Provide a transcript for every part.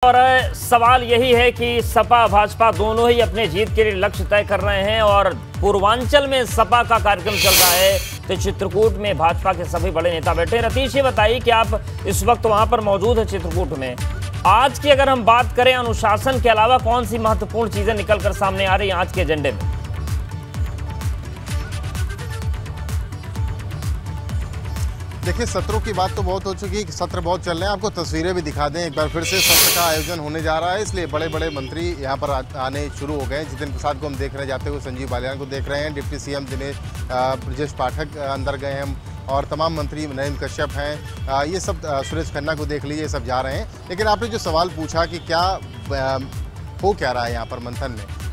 और सवाल यही है कि सपा भाजपा दोनों ही अपने जीत के लिए लक्ष्य तय कर रहे हैं और पूर्वांचल में सपा का कार्यक्रम चल रहा है तो चित्रकूट में भाजपा के सभी बड़े नेता बैठे हैं। रतीश, ये बताइए कि आप इस वक्त वहां पर मौजूद है चित्रकूट में। आज की अगर हम बात करें अनुशासन के अलावा कौन सी महत्वपूर्ण चीजें निकलकर सामने आ रही हैं आज के एजेंडे में? देखिए, सत्रों की बात तो बहुत हो चुकी है, सत्र बहुत चल रहे हैं। आपको तस्वीरें भी दिखा दें एक बार फिर से। सत्र का आयोजन होने जा रहा है, इसलिए बड़े बड़े मंत्री यहाँ पर आने शुरू हो गए हैं। जितिन प्रसाद को हम देख रहे हैं जाते हुए, संजीव बालियान को देख रहे हैं, डिप्टी सीएम दिनेश ब्रजेश पाठक अंदर गए हैं और तमाम मंत्री, नरेंद्र कश्यप हैं, ये सब, सुरेश खन्ना को देख लीजिए, सब जा रहे हैं। लेकिन आपने जो सवाल पूछा कि क्या हो क्या रहा है यहाँ पर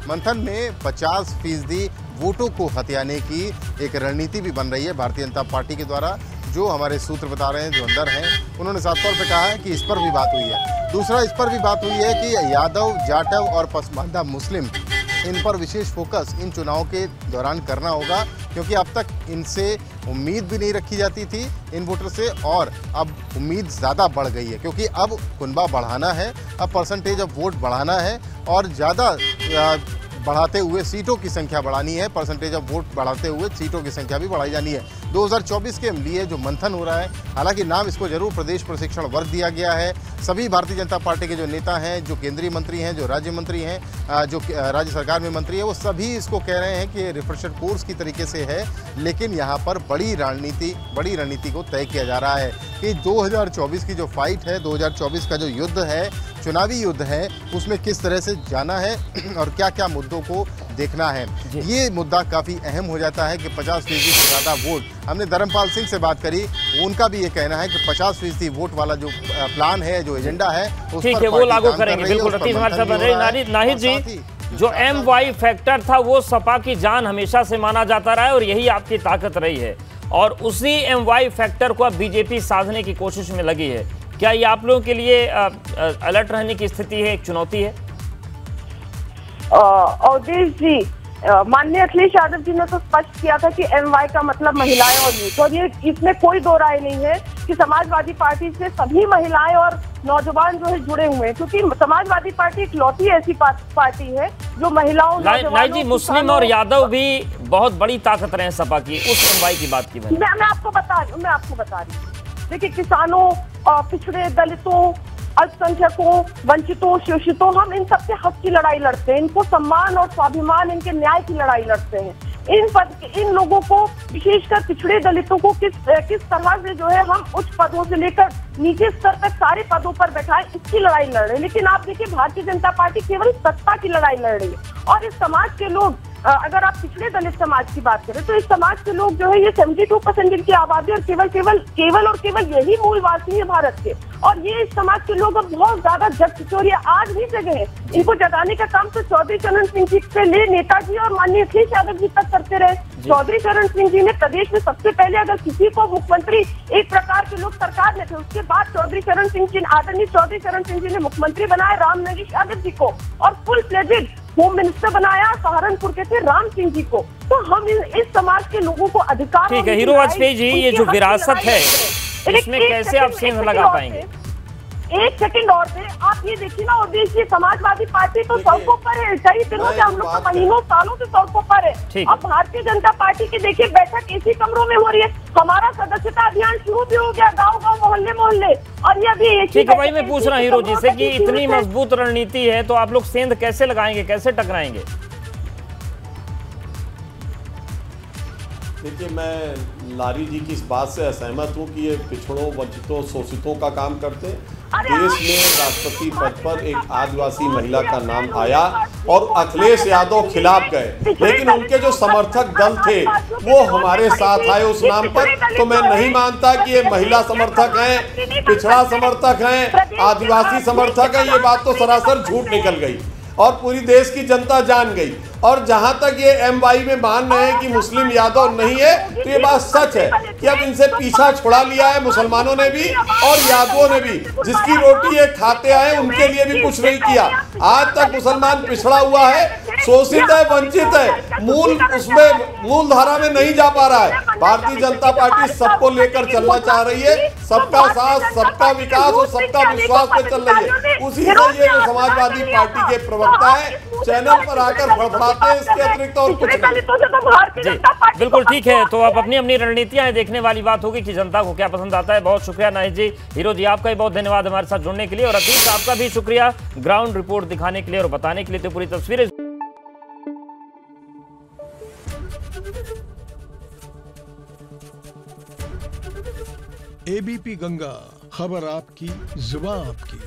मंथन में 50% वोटों को हथियाने की एक रणनीति भी बन रही है भारतीय जनता पार्टी के द्वारा। जो हमारे सूत्र बता रहे हैं, जो अंदर हैं, उन्होंने साफ तौर पे कहा है कि इस पर भी बात हुई है। दूसरा, इस पर भी बात हुई है कि यादव, जाटव और पसमानदा मुस्लिम, इन पर विशेष फोकस इन चुनाव के दौरान करना होगा, क्योंकि अब तक इनसे उम्मीद भी नहीं रखी जाती थी इन वोटर से, और अब उम्मीद ज़्यादा बढ़ गई है क्योंकि अब कुनबा बढ़ाना है, अब परसेंटेज ऑफ वोट बढ़ाना है और ज़्यादा बढ़ाते हुए सीटों की संख्या बढ़ानी है। परसेंटेज ऑफ वोट बढ़ाते हुए सीटों की संख्या भी बढ़ाई जानी है। 2024 के लिए जो मंथन हो रहा है, हालांकि नाम इसको जरूर प्रदेश प्रशिक्षण वर्ग दिया गया है। सभी भारतीय जनता पार्टी के जो नेता हैं, जो केंद्रीय मंत्री हैं, जो राज्य मंत्री हैं, जो राज्य सरकार में मंत्री है, वो सभी इसको कह रहे हैं कि ये रिफ्रेशर कोर्स की तरीके से है। लेकिन यहाँ पर बड़ी रणनीति को तय किया जा रहा है कि 2024 की जो फाइट है, 2024 का जो युद्ध है, चुनावी युद्ध है, उसमें किस तरह से जाना है और क्या क्या मुद्दों को देखना है। ये मुद्दा काफ़ी अहम हो जाता है कि 50% से ज़्यादा वोट। हमने धर्मपाल सिंह से बात करी, उनका भी ये कहना है कि 50% वोट वाला जो प्लान है, जो एजेंडा है, ठीक है, वो लागू करेंगे। बिल्कुल रतीश हमारे साथ बन रहे। नाहिद जी, जो MY फैक्टर था वो सपा की जान हमेशा से माना जाता रहा है और यही आपकी ताकत रही है, और उसी MY फैक्टर को अब बीजेपी साधने की कोशिश में लगी है। क्या ये आप लोगों के लिए अलर्ट रहने की स्थिति है, एक चुनौती है? अवधेश जी, माननीय अखिलेश यादव जी ने तो स्पष्ट किया था कि MY का मतलब महिलाएं और यूथ, और ये इसमें कोई दो राय नहीं है कि समाजवादी पार्टी से सभी महिलाएं और नौजवान जो है जुड़े हुए हैं, क्योंकि समाजवादी पार्टी इकलौती ऐसी पार्टी है जो महिलाओं, जी, मुस्लिम और यादव भी बहुत बड़ी ताकत रहे हैं सपा की। उस MY की बात की मैं आपको बता रही हूँ। देखिए, किसानों, पिछड़े, दलितों, अल्पसंख्यकों, वंचितों, शोषितों, हम इन सबके हक की लड़ाई लड़ते हैं। इनको सम्मान और स्वाभिमान, इनके न्याय की लड़ाई लड़ते हैं। इन लोगों को, विशेषकर पिछड़े दलितों को किस तरह से जो है हम उच्च पदों से लेकर नीचे स्तर तक सारे पदों पर बैठाएं, इसकी लड़ाई लड़ रहे हैं। लेकिन आप देखिए, भारतीय जनता पार्टी केवल सत्ता की लड़ाई लड़ रही है, और इस समाज के लोग, अगर आप पिछड़े दलित समाज की बात करें तो इस समाज के लोग जो है ये 72% इनकी आबादी, और केवल यही मूलवासी है भारत के, और ये इस समाज के लोग अब बहुत ज्यादा जग चुके और ये आज भी जगह है। इनको जगाने का काम तो चौधरी चरण सिंह जी से ले नेताजी और माननीय अखिलेश यादव जी तक करते रहे। चौधरी चरण सिंह जी ने प्रदेश में सबसे पहले, अगर किसी को मुख्यमंत्री, एक प्रकार के लोग सरकार में थे, उसके बाद आदरणीय चौधरी चरण सिंह जी ने मुख्यमंत्री बनाया राम नरेश यादव जी को, और फुल फ्लेजेड होम मिनिस्टर बनाया सहारनपुर के थे राम सिंह जी को। तो हम इस समाज के लोगों को अधिकार, ठीक है, हीरो वाजपेयी जी, ये जो विरासत है इसमें कैसे आप सेंध लगा पाएंगे? एक सेकंड और थे, आप ये देखिए ना, और देखिए समाजवादी पार्टी तो सड़कों पर है, कई दिनों से, हम लोग तो महीनों सालों से सड़कों पर है। अब भारतीय जनता पार्टी की देखिए बैठक इसी कमरों में हो रही है। हमारा सदस्यता अभियान शुरू भी हो गया, गाँव मोहल्ले, और ये अभी ठीक है भाई, मैं पूछ रहा हूँ हीरो जी से कि इतनी मजबूत रणनीति है तो आप लोग सेंध कैसे लगाएंगे, कैसे टकराएंगे? देखिए, मैं लारी जी की इस बात से असहमत हूँ कि ये पिछड़ों, वंचितों, शोषितों का काम करते हैं। देश में राष्ट्रपति पद पर एक आदिवासी महिला का नाम आया और अखिलेश यादव खिलाफ गए, लेकिन उनके जो समर्थक दल थे वो हमारे साथ आए उस नाम पर। तो मैं नहीं मानता कि ये महिला समर्थक हैं, पिछड़ा समर्थक हैं, आदिवासी समर्थक हैं। ये बात तो सरासर झूठ निकल गई और पूरी देश की जनता जान गई। और जहां तक ये MY में मान रहे हैं कि मुस्लिम यादव नहीं है, तो ये बात सच है कि अब इनसे पीछा छुड़ा लिया है मुसलमानों ने भी और यादवों ने भी। जिसकी रोटी ये खाते आए उनके लिए भी कुछ नहीं किया। आज तक मुसलमान पिछड़ा हुआ है, शोषित है, वंचित है, मूल धारा में नहीं जा पा रहा है। भारतीय जनता पार्टी सबको लेकर चलना चाह रही है, सबका साथ, सबका विकास और सबका विश्वास पे चल रही है। उसी से ये जो समाजवादी पार्टी के प्रवक्ता है चैनल पर आकर फड़फड़ाते हैं, इसके अतिरिक्त और कुछ नहीं। जी बिल्कुल ठीक है। तो अब अपनी अपनी रणनीतियां देखने वाली बात होगी कि जनता को क्या पसंद आता है। बहुत शुक्रिया नाहिद जी, हीरो जी, आपका भी बहुत धन्यवाद हमारे साथ जुड़ने के लिए, और अतीक आपका भी शुक्रिया ग्राउंड रिपोर्ट दिखाने के लिए और बताने के लिए। तो पूरी तस्वीरें ABP गंगा, खबर आपकी, जुबान आपकी।